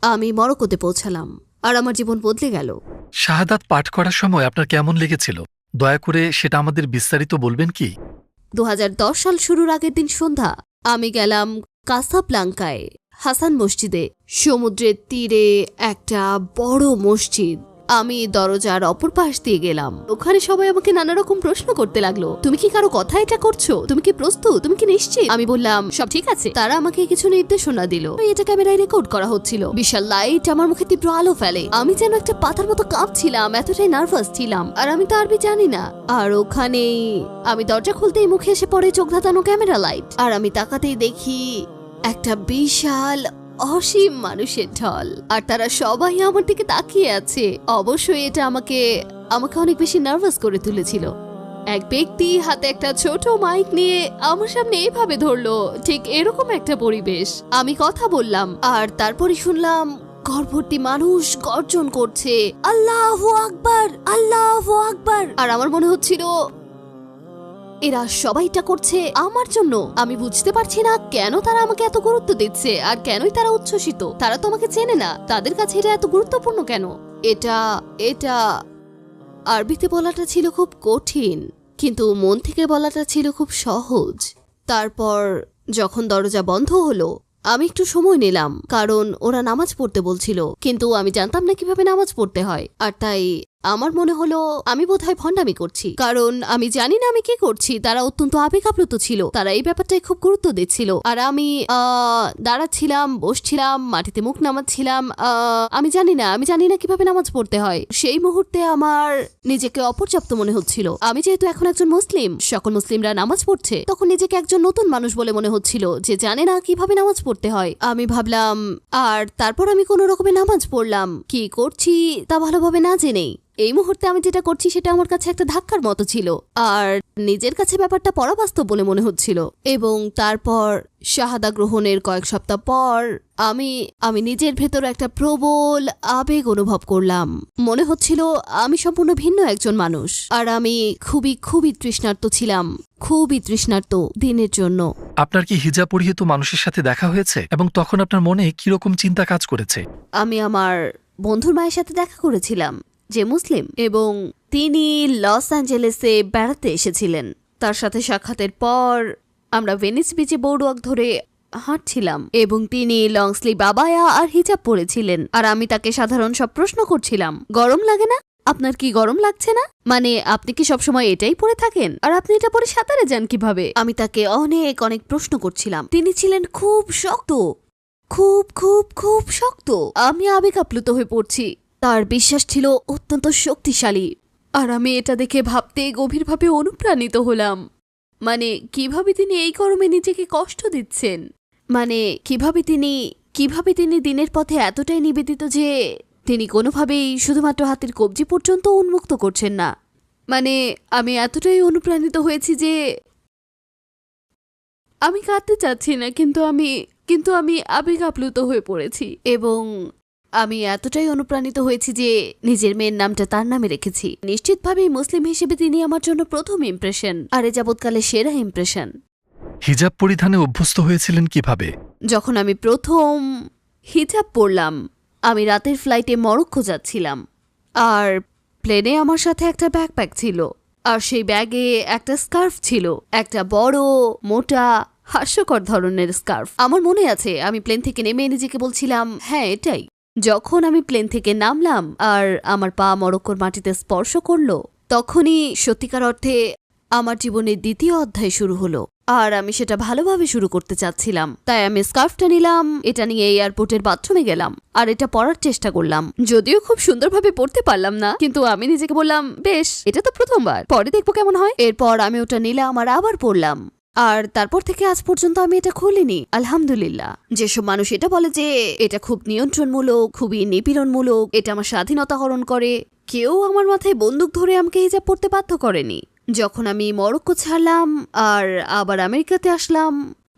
আমি মরক্কোতে পৌঁছালাম, আর আমার জীবন বদলে গেল। শাহাদাত পাঠ করার সময় আপনার কেমন লেগেছিল? দয়া করে সেটা আমাদের বিস্তারিত বলবেন কি? 2010 সাল শুরুর আগের দিন সন্ধ্যা আমি গেলাম কাসাব্লাঙ্কায়, হাসান মসজিদে, সমুদ্রের তীরে একটা বড় মসজিদ। আমি দরজার অপর পাশ দিয়ে গেলাম। ওখানে সবাই আমাকে নানা রকম প্রশ্ন করতে লাগলো, তুমি কি কারো কথা এটা করছো, তুমি কি প্রস্তুত, তুমি কি নিশ্চিত? আমি বললাম সব ঠিক আছে। তারা আমাকে কিছু নির্দেশনা দিল। এটা ক্যামেরায় রেকর্ড করা হচ্ছিল। বিশাল লাইট আমার মুখে তীব্র আলো ফেলে। আমি যেন একটা পাতার মতো কাঁপছিলাম, এতটাই নার্ভাস ছিলাম। আর আমি তো আরবি জানি না। আর ওখানেই আমি দরজা খুলতেই মুখে এসে পড়ে চোখ ধাঁধানো ক্যামেরা লাইট। আর আমি তাকাতেই দেখি একটা বিশাল অসীম মানুষের ঢল। আর তারা সবাই আমার দিকে তাকিয়ে আছে। অবশ্যই এটা আমাকে অনেক বেশি নার্ভাস করে তুলেছিল। এক ব্যক্তি হাতে একটা ছোট মাইক নিয়ে আমার সামনে এভাবে ধরলো, ঠিক এরকম একটা পরিবেশ। আমি কথা বললাম আর তারপরে শুনলাম ঘর ভর্তি মানুষ গর্জন করছে, আল্লাহু আকবার, আল্লাহু আকবার। আর আমার মনে হচ্ছিল এরা সবাইটা করছে আমার জন্য। আমি বুঝতে পারছি না কেন তারা আমাকে এত গুরুত্ব দিচ্ছে আর কেনই তারা উচ্ছ্বসিত। তারা তো আমাকে চেনে না, তাদের কাছে এটা এত গুরুত্বপূর্ণ কেন? এটা আরবিতে বলাটা ছিল খুব কঠিন, কিন্তু মন থেকে বলাটা ছিল খুব সহজ। তারপর যখন দরজা বন্ধ হলো আমি একটু সময় নিলাম, কারণ ওরা নামাজ পড়তে বলছিল, কিন্তু আমি জানতাম না কিভাবে নামাজ পড়তে হয়। আর তাই আমার মনে হলো আমি বোধহয় ভণ্ডামি করছি, কারণ আমি জানি না আমি কি করছি। তারা অত্যন্ত আবেগ আপ্লুত ছিল, তারা এই ব্যাপারটাই খুব গুরুত্ব দিচ্ছিল। আর আমি দাঁড়াচ্ছিলাম, বসছিলাম, মাটিতে মুখ নামাচ্ছিলাম। আমি জানি না কিভাবে নামাজ পড়তে হয়। সেই মুহূর্তে আমার নিজেকে অপর্যাপ্ত মনে হচ্ছিল। আমি যেহেতু এখন একজন মুসলিম, সকল মুসলিমরা নামাজ পড়ছে, তখন নিজেকে একজন নতুন মানুষ বলে মনে হচ্ছিল যে জানে না কিভাবে নামাজ পড়তে হয়। আমি ভাবলাম, আর তারপর আমি কোনো রকমে নামাজ পড়লাম, কি করছি তা ভালোভাবে না জেনেই। এই মুহূর্তে আমি যেটা করছি সেটা আমার কাছে একটা ধাক্কার মতো ছিল, আর নিজের কাছে ব্যাপারটা পরাবাস্তব বলে মনে হচ্ছিল। এবং তারপর শাহাদা গ্রহণের কয়েক সপ্তাহ পর আমি নিজের ভেতর একটা প্রবল আবেগ অনুভব করলাম। মনে হচ্ছিল আমি সম্পূর্ণ ভিন্ন একজন মানুষ। আর আমি খুবই তৃষ্ণার্ত ছিলাম, খুবই তৃষ্ণার্ত দিনের জন্য। আপনার কি হিজাব পরিহিত মানুষের সাথে দেখা হয়েছে এবং তখন আপনার মনে কিরকম চিন্তা কাজ করেছে? আমি আমার বন্ধুর মায়ের সাথে দেখা করেছিলাম, যে মুসলিম, এবং তিনি লস অ্যাঞ্জেলেসে বেড়াতে এসেছিলেন। তার সাথে সাক্ষাতের পর আমরা ভেনিস বিচে বোর্ডওয়াক ধরে হাঁটছিলাম এবং তিনি লং স্লিভ আবায়া আর হিজাব পরেছিলেন। আর আমি তাকে সাধারণ সব প্রশ্ন করছিলাম, গরম লাগে না? আপনার কি গরম লাগছে না? মানে আপনি কি সবসময় এটাই পরে থাকেন? আর আপনি এটা পরে সাঁতারে যান কিভাবে? আমি তাকে অনেক প্রশ্ন করছিলাম। তিনি ছিলেন খুব শক্ত, খুব শক্ত। আমি আবেগ আপ্লুত হয়ে পড়ছি। তার বিশ্বাস ছিল অত্যন্ত শক্তিশালী। আর আমি এটা দেখে ভাবতে গভীরভাবে অনুপ্রাণিত হলাম। মানে কিভাবে তিনি এই গরমে নিজেকে কষ্ট দিচ্ছেন, মানে কিভাবে তিনি দিনের পথে এতটাই নিবেদিত যে তিনি কোনোভাবেই শুধুমাত্র হাতের কবজি পর্যন্ত উন্মুক্ত করছেন না। মানে আমি এতটাই অনুপ্রাণিত হয়েছি যে আমি কাঁদতে চাচ্ছি না, কিন্তু আমি আবেগ আপ্লুত হয়ে পড়েছি। এবং আমি এতটাই অনুপ্রাণিত হয়েছি যে নিজের মেয়ের নামটা তার নামে রেখেছি। নিশ্চিতভাবেই মুসলিম হিসেবে তিনি আমার জন্য প্রথম ইমপ্রেশন, আর এ যাবৎকালে সেরা ইমপ্রেশন। হিজাব পরিধানে অভ্যস্ত হয়েছিলেন কিভাবে? যখন আমি প্রথম হিজাব পরলাম, আমি রাতের ফ্লাইটে মরক্কো যাচ্ছিলাম। আর প্লেনে আমার সাথে একটা ব্যাকপ্যাক ছিল, আর সেই ব্যাগে একটা স্কার্ফ ছিল, একটা বড় মোটা হাস্যকর ধরনের স্কার্ফ। আমার মনে আছে আমি প্লেন থেকে নেমে নিজেকে বলছিলাম, হ্যাঁ এটাই। যখন আমি প্লেন থেকে নামলাম আর আমার পা মরক্কোর মাটিতে স্পর্শ করলো, তখনই সত্যিকার অর্থে আমার জীবনের দ্বিতীয় অধ্যায় শুরু হলো। আর আমি সেটা ভালোভাবে শুরু করতে চাচ্ছিলাম। তাই আমি স্কার্ফটা নিলাম, এটা নিয়ে এয়ারপোর্টের বাথরুমে গেলাম আর এটা পরার চেষ্টা করলাম। যদিও খুব সুন্দরভাবে পড়তে পারলাম না, কিন্তু আমি নিজেকে বললাম, বেশ, এটা তো প্রথমবার, পরে দেখবো কেমন হয়। এরপর আমি ওটা নিলাম আর আবার পড়লাম। আর তারপর থেকে আজ পর্যন্ত আমি এটা খুলিনি, আলহামদুলিল্লাহ। যেসব মানুষ এটা বলে যে এটা খুব নিয়ন্ত্রণমূলক, খুবই নিপীড়নমূলক, এটা আমার স্বাধীনতা হরণ করে, কেউ আমার মাথায় বন্দুক ধরে আমাকে হিজাব পড়তে বাধ্য করেনি। যখন আমি মরক্কো ছাড়লাম আর আবার আমেরিকাতে আসলাম,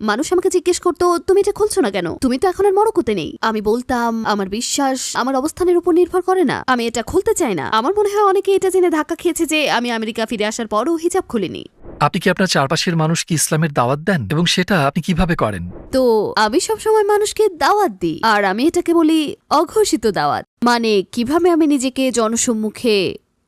মানুষ আমাকে জিজ্ঞেস করতো, তুমি এটা খুলছো না কেন? তুমি তো এখন আর মরক্কোতে নেই। আমি বলতাম, আমার বিশ্বাস আমার অবস্থানের উপর নির্ভর করে না, আমি এটা খুলতে চাই না। আমার মনে হয় অনেকে এটা জেনে ধাক্কা খেয়েছে যে আমি আমেরিকা ফিরে আসার পরও হিজাব খুলিনি। আপনি কি আপনার চারপাশের মানুষকে ইসলামের দাওয়াত দেন, এবং সেটা আপনি কিভাবে করেন? তো আমি সবসময় মানুষকে দাওয়াত দিই, আর আমি এটাকে বলি অঘোষিত দাওয়াত। মানে কিভাবে আমি নিজেকে জনসম্মুখে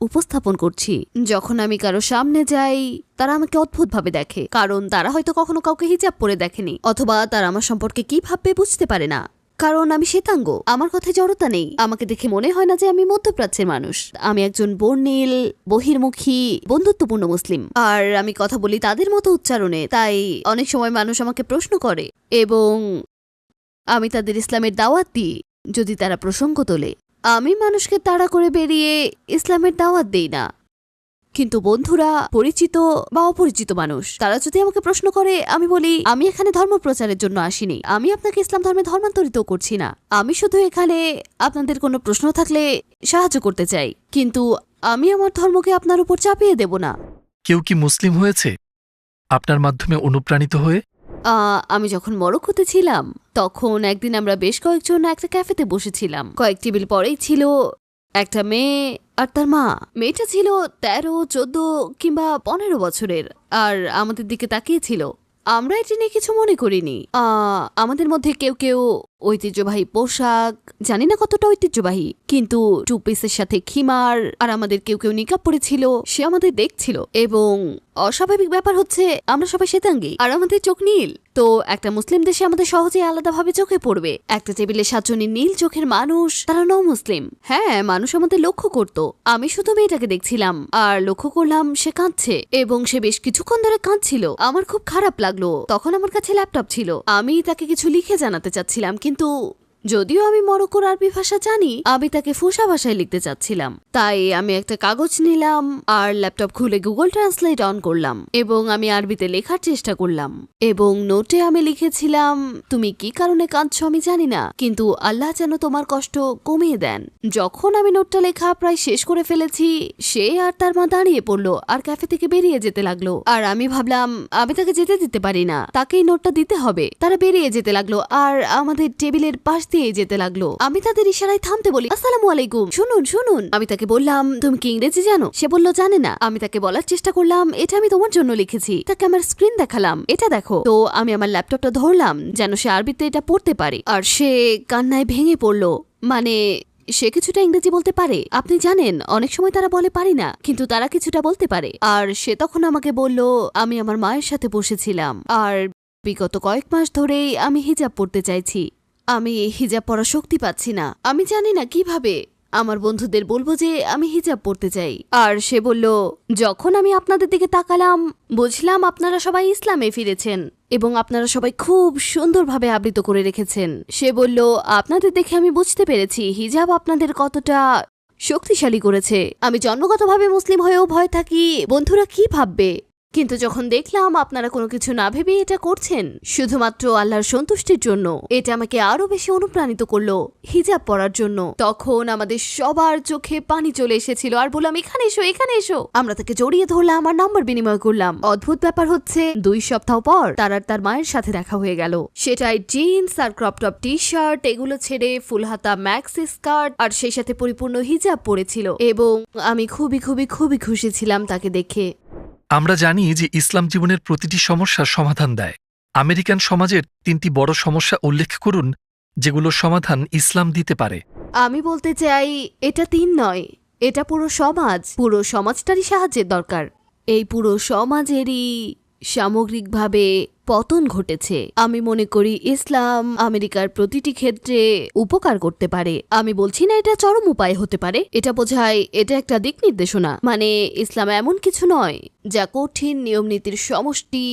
উপস্থাপন করছি। যখন আমি কারো সামনে যাই তারা আমাকে অদ্ভুতভাবে দেখে, কারণ তারা হয়তো কখনো কাউকে হিজাব পরে দেখেনি, অথবা তারা আমার সম্পর্কে কি ভাববে বুঝতে পারে না। কারণ আমি শ্বেতাঙ্গ, আমার কথায় জড়তা নেই। আমাকে দেখে মনে হয় না যে আমি মধ্যপ্রাচ্যের মানুষ। আমি একজন বর্ণিল, বহির্মুখী, বন্ধুত্বপূর্ণ মুসলিম। আর আমি কথা বলি তাদের মতো উচ্চারণে, তাই অনেক সময় মানুষ আমাকে প্রশ্ন করে এবং আমি তাদের ইসলামের দাওয়াত দিই যদি তারা প্রসঙ্গ তোলে। আমি মানুষকে তাড়া করে বেরিয়ে ইসলামের দাওয়াত দেই না। কিন্তু বন্ধুরা, পরিচিত বা অপরিচিত মানুষ, তারা যদি আমাকে প্রশ্ন করে, আমি বলি আমি এখানে ধর্ম প্রচারের জন্য আসিনি। আমি আপনাকে ইসলাম ধর্মে ধর্মান্তরিত করছি না। আমি শুধু এখানে আপনাদের কোনো প্রশ্ন থাকলে সাহায্য করতে চাই, কিন্তু আমি আমার ধর্মকে আপনার উপর চাপিয়ে দেব না। কেউ কি মুসলিম হয়েছে আপনার মাধ্যমে অনুপ্রাণিত হয়ে? আমি যখন মরক্কোতে ছিলাম তখন একদিন আমরা বেশ কয়েকজন একটা ক্যাফেতে বসেছিলাম। কয়েক টেবিল পরেই ছিল একটা মেয়ে আর তার মা। মেয়েটা ছিল 13, 14 কিংবা 15 বছরের, আর আমাদের দিকে তাকিয়েছিল। আমরা এটি নিয়ে কিছু মনে করিনি। আমাদের মধ্যে কেউ কেউ ঐতিহ্যবাহী পোশাক, জানি না কতটা ঐতিহ্যবাহী, কিন্তু টু পিসের সাথে খিমার, আর আমাদের কেউ কেউ নিকাব পরেছিল। সে আমাদের দেখছিল, এবং অস্বাভাবিক ব্যাপার হচ্ছে আমরা সবাই শ্বেতাঙ্গী আর আমাদের চোখ নীল। তো একটা মুসলিম দেশে আমাদের সহজে আলাদাভাবে চোখে পড়বে। একটা টেবিলে 7 জনের নীল চোখের মানুষ, তারা মুসলিম। হ্যাঁ, মানুষ আমাদের লক্ষ্য করত। আমি শুধু মেয়েটাকে দেখছিলাম আর লক্ষ্য করলাম সে কাঁদছে, এবং সে বেশ কিছুক্ষণ ধরে কাঁদছিল। আমার খুব খারাপ লাগলো। তখন আমার কাছে ল্যাপটপ ছিল, আমি তাকে কিছু লিখে জানাতে চাচ্ছিলাম, কিন্তু যদিও আমি মরক্কোর আরবি ভাষা জানি, আমি তাকে ফুসা ভাষায় লিখতে চাচ্ছিলাম। তাই আমি একটা কাগজ নিলাম আর ল্যাপটপ খুলে গুগল ট্রান্সলেট অন করলাম, এবং আমি আরবিতে লেখার চেষ্টা করলাম। এবং নোটে আমি লিখেছিলাম, তুমি কি কারণে কাঁদছো আমি জানি না, কিন্তু আল্লাহ যেন তোমার কষ্ট কমিয়ে দেন। যখন আমি নোটটা লেখা প্রায় শেষ করে ফেলেছি, সে আর তার মা দাঁড়িয়ে পড়লো আর ক্যাফে থেকে বেরিয়ে যেতে লাগলো। আর আমি ভাবলাম আমি তাকে যেতে দিতে পারি না, তাকেই নোটটা দিতে হবে। তারা বেরিয়ে যেতে লাগলো আর আমাদের টেবিলের পাশ দিয়ে যেতে লাগলো। আমি তাদের ইশারায় থামতে বলি, আসসালামু আলাইকুম, শুনুন শুনুন। আমি তাকে বললাম, তুমি কি ইংরেজি জানো? সে বলল জানে না। আমি তাকে বলার চেষ্টা করলাম, এটা আমি তোমার জন্য লিখেছি। তাকে আমার স্ক্রিন দেখালাম, এটা দেখো। তো আমি আমার ল্যাপটপটা ধরলাম যেন সে আরবিতে এটা পড়তে পারে, আর সে কান্নায় ভেঙে পড়লো। মানে সে কিছুটা ইংরেজি বলতে পারে। আপনি জানেন অনেক সময় তারা বলে পারি না, কিন্তু তারা কিছুটা বলতে পারে। আর সে তখন আমাকে বলল, আমি আমার মায়ের সাথে বসেছিলাম, আর বিগত কয়েক মাস ধরেই আমি হিজাব পড়তে চাইছি। আমি হিজাব পরা শক্তি পাচ্ছি না। আমি জানি না কিভাবে আমার বন্ধুদের বলবো যে আমি হিজাব পড়তে চাই। আর সে বলল, যখন আমি আপনাদের দিকে তাকালাম বুঝলাম আপনারা সবাই ইসলামে ফিরেছেন এবং আপনারা সবাই খুব সুন্দরভাবে আবৃত করে রেখেছেন। সে বলল, আপনাদের দেখে আমি বুঝতে পেরেছি হিজাব আপনাদের কতটা শক্তিশালী করেছে। আমি জন্মগতভাবে মুসলিম হয়েও ভয় থাকি বন্ধুরা কি ভাববে, কিন্তু যখন দেখলাম আপনারা কোনো কিছু না ভেবে এটা করছেন শুধুমাত্র আল্লাহর সন্তুষ্টির জন্য, এটা আমাকে আরো বেশি অনুপ্রাণিত করলো হিজাব পরার জন্য। তখন আমাদের সবার চোখে পানি চলে এসেছিল আর বললাম, এখানে এসো এখানে এসো। আমরা তাকে জড়িয়ে ধরলাম আর নাম্বার বিনিময় করলাম। অদ্ভুত ব্যাপার হচ্ছে 2 সপ্তাহ পর তার আর তার মায়ের সাথে দেখা হয়ে গেল। সেটাই জিন্স আর ক্রপ টপ টি শার্ট, এগুলো ছেড়ে ফুল হাতা ম্যাক্সি স্কার্ট আর সেই সাথে পরিপূর্ণ হিজাব পরেছিল, এবং আমি খুবই খুবই খুবই খুশি ছিলাম তাকে দেখে। আমরা জানি যে ইসলাম জীবনের প্রতিটি সমস্যার সমাধান দেয়। আমেরিকান সমাজের 3টি বড় সমস্যা উল্লেখ করুন যেগুলোর সমাধান ইসলাম দিতে পারে। আমি বলতে চাই এটা 3 নয়, এটা পুরো সমাজ। পুরো সমাজটারই সাহায্যের দরকার। এই পুরো সমাজেরই সামগ্রিকভাবে পতন ঘটেছে। আমি মনে করি ইসলাম আমেরিকার প্রতিটি ক্ষেত্রে উপকার করতে পারে। আমি বলছি না এটা চরম উপায় হতে পারে, এটা বোঝায় এটা একটা দিক নির্দেশনা। মানে ইসলাম এমন কিছু নয় যা কঠিন নিয়ম নীতির সমষ্টি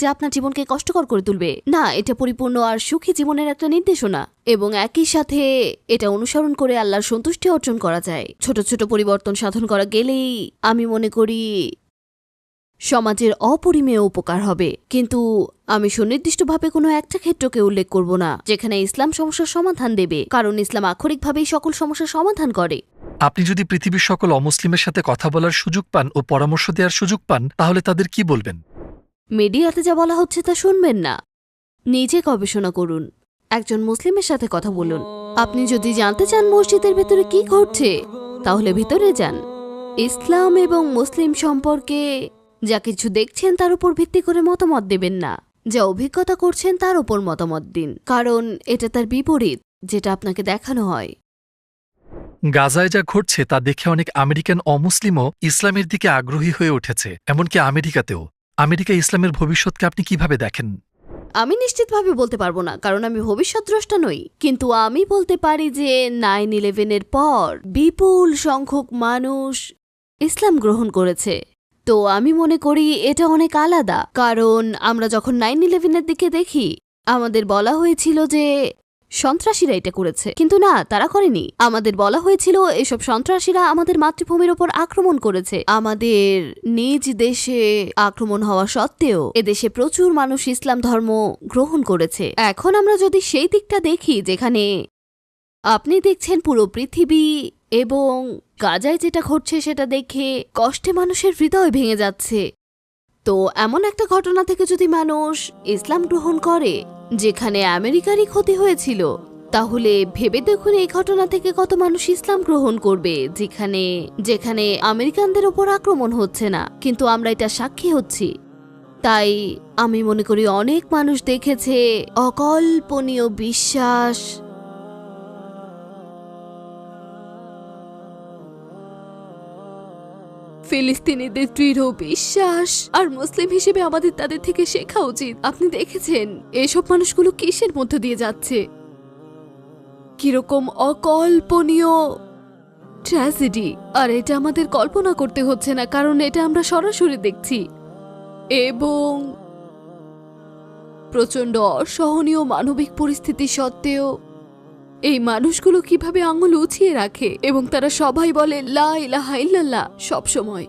যা আপনার জীবনকে কষ্টকর করে তুলবে। না, এটা পরিপূর্ণ আর সুখী জীবনের একটা নির্দেশনা, এবং একই সাথে এটা অনুসরণ করে আল্লাহর সন্তুষ্টি অর্জন করা যায়। ছোট ছোট পরিবর্তন সাধন করা গেলেই আমি মনে করি সমাজের অপরিমেয় উপকার হবে। কিন্তু আমি সুনির্দিষ্টভাবে কোনো একটা ক্ষেত্রকে উল্লেখ করব না যেখানে ইসলাম সমস্যার সমাধান দেবে, কারণ ইসলাম আক্ষরিকভাবেই সকল সমস্যার সমাধান করে। আপনি যদি পৃথিবীর সকল অমুসলিমের সাথে কথা বলার সুযোগ পান ও পরামর্শ দেওয়ার সুযোগ পান, তাহলে তাদের কি বলবেন? মিডিয়াতে যা বলা হচ্ছে তা শুনবেন না, নিজে গবেষণা করুন, একজন মুসলিমের সাথে কথা বলুন। আপনি যদি জানতে চান মসজিদের ভেতরে কি ঘটছে, তাহলে ভিতরে যান। ইসলাম এবং মুসলিম সম্পর্কে যা কিছু দেখছেন তার উপর ভিত্তি করে মতামত দেবেন না। যা অভিজ্ঞতা করছেন তার উপর মতামত দিন, কারণ এটা তার বিপরীত যেটা আপনাকে দেখানো হয়। গাজায় যা ঘটছে তা দেখে অনেক আমেরিকান অমুসলিমও ইসলামের দিকে আগ্রহী হয়ে উঠেছে, এমনকি আমেরিকাতেও। আমেরিকা ইসলামের ভবিষ্যৎকে আপনি কিভাবে দেখেন? আমি নিশ্চিতভাবে বলতে পারবো না, কারণ আমি ভবিষ্যৎদ্রষ্টা নই, কিন্তু আমি বলতে পারি যে 9/11-এর পর বিপুল সংখ্যক মানুষ ইসলাম গ্রহণ করেছে। তো আমি মনে করি এটা অনেক আলাদা, কারণ আমরা যখন 9/11-এর দিকে দেখি আমাদের বলা হয়েছিল যে সন্ত্রাসীরা এটা করেছে, কিন্তু না, তারা করেনি। আমাদের বলা হয়েছিল এসব সন্ত্রাসীরা আমাদের মাতৃভূমির ওপর আক্রমণ করেছে। আমাদের নিজ দেশে আক্রমণ হওয়া সত্ত্বেও এদেশে প্রচুর মানুষ ইসলাম ধর্ম গ্রহণ করেছে। এখন আমরা যদি সেই দিকটা দেখি, যেখানে আপনি দেখছেন পুরো পৃথিবী এবং গাজায় যেটা ঘটছে সেটা দেখে কষ্টে মানুষের হৃদয় ভেঙে যাচ্ছে, তো এমন একটা ঘটনা থেকে যদি মানুষ ইসলাম গ্রহণ করে যেখানে আমেরিকারই ক্ষতি হয়েছিল, তাহলে ভেবে দেখুন এই ঘটনা থেকে কত মানুষ ইসলাম গ্রহণ করবে, যেখানে যেখানে আমেরিকানদের ওপর আক্রমণ হচ্ছে না, কিন্তু আমরা এটা সাক্ষী হচ্ছি। তাই আমি মনে করি অনেক মানুষ দেখেছে অকল্পনীয় বিশ্বাস, ফিলিস্তিনিদের দৃঢ় বিশ্বাস, আর মুসলিম হিসেবে আমাদের তাদের থেকে শেখা উচিত। আপনি দেখেছেন এসব মানুষগুলো কিসের মধ্য দিয়ে যাচ্ছে, কিরকম অকল্পনীয় ট্র্যাজেডি। আর এটা আমাদের কল্পনা করতে হচ্ছে না, কারণ এটা আমরা সরাসরি দেখছি। এবং প্রচণ্ড অসহনীয় মানবিক পরিস্থিতি সত্ত্বেও এই মানুষগুলো কিভাবে আঙুল উঁচিয়ে রাখে, এবং তারা সবাই বলে লা ইলাহা ইল্লাল্লাহ সবসময়,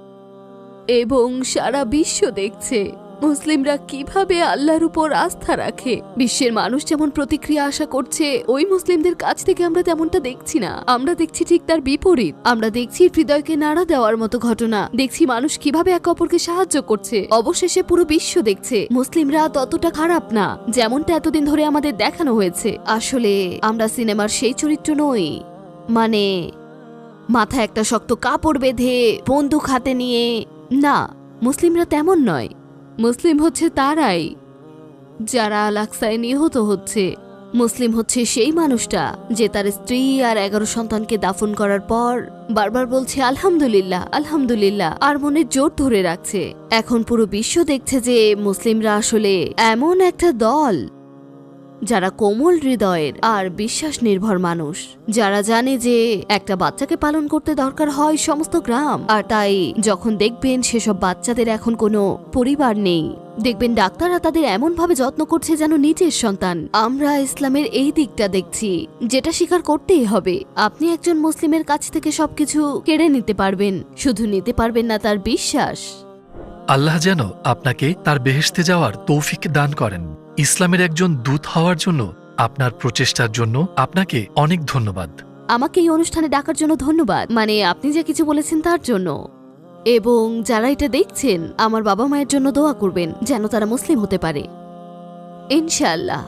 এবং সারা বিশ্ব দেখছে মুসলিমরা কিভাবে আল্লাহর উপর আস্থা রাখে। বিশ্বের মানুষ যেমন প্রতিক্রিয়া আশা করছে, ওই মুসলিমদের কাছ থেকে আমরা তেমনটা দেখছি না। আমরা দেখছি ঠিক তার বিপরীত। আমরা দেখছি হৃদয়কে নাড়া দেওয়ার মতো ঘটনা, দেখছি মানুষ কিভাবে একে অপরকে সাহায্য করছে। অবশেষে পুরো বিশ্ব দেখছে মুসলিমরা ততটা খারাপ না যেমনটা এতদিন ধরে আমাদের দেখানো হয়েছে। আসলে আমরা সিনেমার সেই চরিত্র নই, মানে মাথায় একটা শক্ত কাপড় বেঁধে বন্দুক হাতে নিয়ে। না, মুসলিমরা তেমন নয়। মুসলিম হচ্ছে তারাই যারা আল আকসায় নিহত হচ্ছে। মুসলিম হচ্ছে সেই মানুষটা যে তার স্ত্রী আর 11 সন্তানকে দাফন করার পর বারবার বলছে আলহামদুলিল্লাহ আলহামদুলিল্লাহ, আর মনের জোর ধরে রাখছে। এখন পুরো বিশ্ব দেখছে যে মুসলিমরা আসলে এমন একটা দল যারা কোমল হৃদয়ের আর বিশ্বাস নির্ভর মানুষ, যারা জানে যে একটা বাচ্চাকে পালন করতে দরকার হয় সমস্ত গ্রাম। আর তাই যখন দেখবেন সেসব বাচ্চাদের এখন কোনো পরিবার নেই, দেখবেন ডাক্তাররা তাদের এমন ভাবে যত্ন করছে যেন নিজের সন্তান। আমরা ইসলামের এই দিকটা দেখছি, যেটা স্বীকার করতেই হবে। আপনি একজন মুসলিমের কাছ থেকে সবকিছু কেড়ে নিতে পারবেন, শুধু নিতে পারবেন না তার বিশ্বাস। আল্লাহ যেন আপনাকে তার বেহেশতে যাওয়ার তৌফিক দান করেন। ইসলামের একজন দূত হওয়ার জন্য আপনার প্রচেষ্টার জন্য আপনাকে অনেক ধন্যবাদ। আমাকে এই অনুষ্ঠানে ডাকার জন্য ধন্যবাদ, মানে আপনি যে কিছু বলেছেন তার জন্য। এবং যারা এটা দেখছেন, আমার বাবা মায়ের জন্য দোয়া করবেন যেন তারা মুসলিম হতে পারে, ইনশাআল্লাহ।